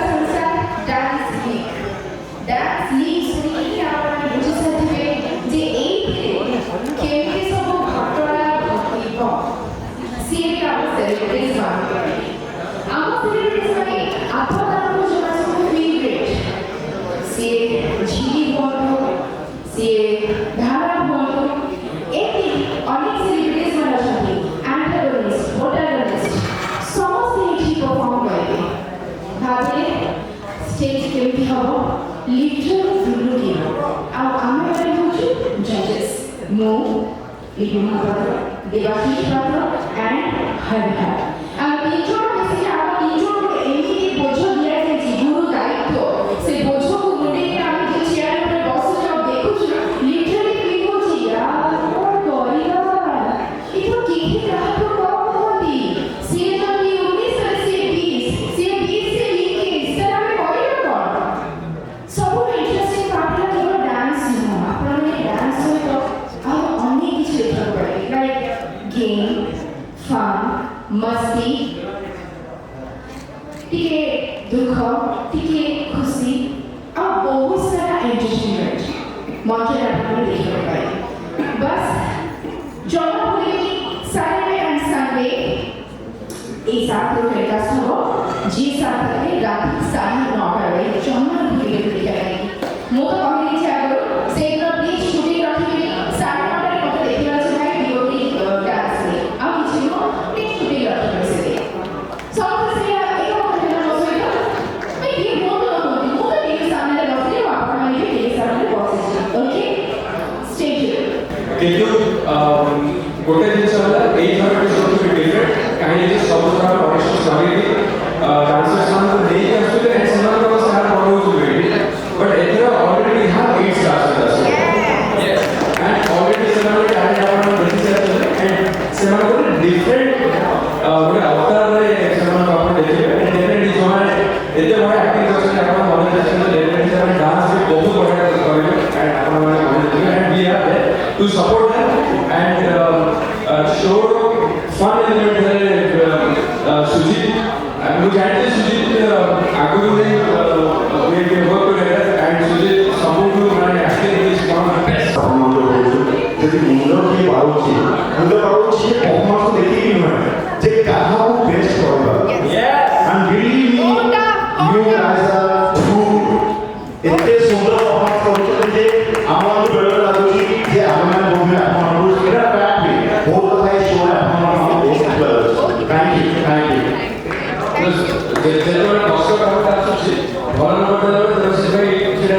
Sansar Dance Legue. Dance Legue सुनिए आप मुझे सर्टिफिकेट जे केमती सब घटना घटिबो सीए का सेलिब्रेट माने आम सेलिब्रेट माने आपको जो सब फेवरेट सीए झिली बंधु सीए धारा बंधु एति अनेक सेलिब्रिटीज माने अछंती एंटागोनिस्ट प्रोटैगनिस्ट समस्त एठी परफॉर्म करबे भाबे स्टेज केमती हबो लिटरली वीडियो गेम आउ आमे बारे होछु जजेस मो लिपिमा पात्र देवाशीष पात्र एंड हरिहर आ तीनजोड़ में से आप तीनजोड़ को एमिति बोझ दिया है जीवन दायित्व से बोझ को मुंडे के आमे जो चेयर पर बस जो देखुछु लिटरली फील होछि यार और करिया ई तो केही ग्राहक को कम होती से जो भी 19 से 20 से 20 से 21 सर हमें करिया कोन सब इंटरेस्टिंग पार्ट है केवल डांस नुह आपने डांस सहित हम अन्य किछ देखा पड़े लाइक गेम फन मस्ती टिके दुख टिके खुशी और बहुत सारा एंटरटेनमेंट मौके आपने देखा पड़े बस John Holi Saturday and Sunday एक साथ तो टेलीकास्ट हो जी साथ में रात 9:30 बजे जॉन होली देखा जाएगी मो तो कहली इच्छा करो सेनो प्लीज शूटिंग रखिबे 9:30 रे मते देखिबा छै भाई वीडियो डांस रे आ किछि नो प्लीज शूटिंग रखिबे से सब से एक मते न सोइतो भाई ये मो तो टीवी सामने रखले आपण माने टीवी सामने बसिछ ओके स्टे हियर किंतु गोटे जिनिस होला एई थर सबसे डिफरेंट काहे जे सब तरह ऑडिशन सरी डांसर्स मान नहीं आसुले एंड समान को स्टार पढौजुले बट एथरा already have 8 stars with us yes and already समान टैलेंट आपण देखि एंड समान को डिफरेंट गोटे अवतार रे समान को आपण देखिबे एंड डेफिनेटली समान एते बडा एक्टिंग करछन आपण मने देखछन डेफिनेटली समान डांस भी बहुत बडा करिवे एंड आपण मने मने देखिबे and we are there to support them and show fun element है Sujit and we can Sujit आगुरु ने we can work together and Sujit support to run actually is one of the best हम लोग যদি মুন্ডো কি পাউছি মুন্ডো পাউছি परफॉर्मेंस দেখি কি নয় যে কাহাও বেস্ট করবা and believe me you guys are true এতে সুন্দর পারফরম্যান্স করতে যে আমার বেড়ে লাগুছি যে আমরা বলবে আমার এটা প্যাকলি বহুত কথাই শোনা আমার থ্যাংক ইউ যেটা কষ্ট করতে আসছে ভালো নম্বর দেওয়া সেটাই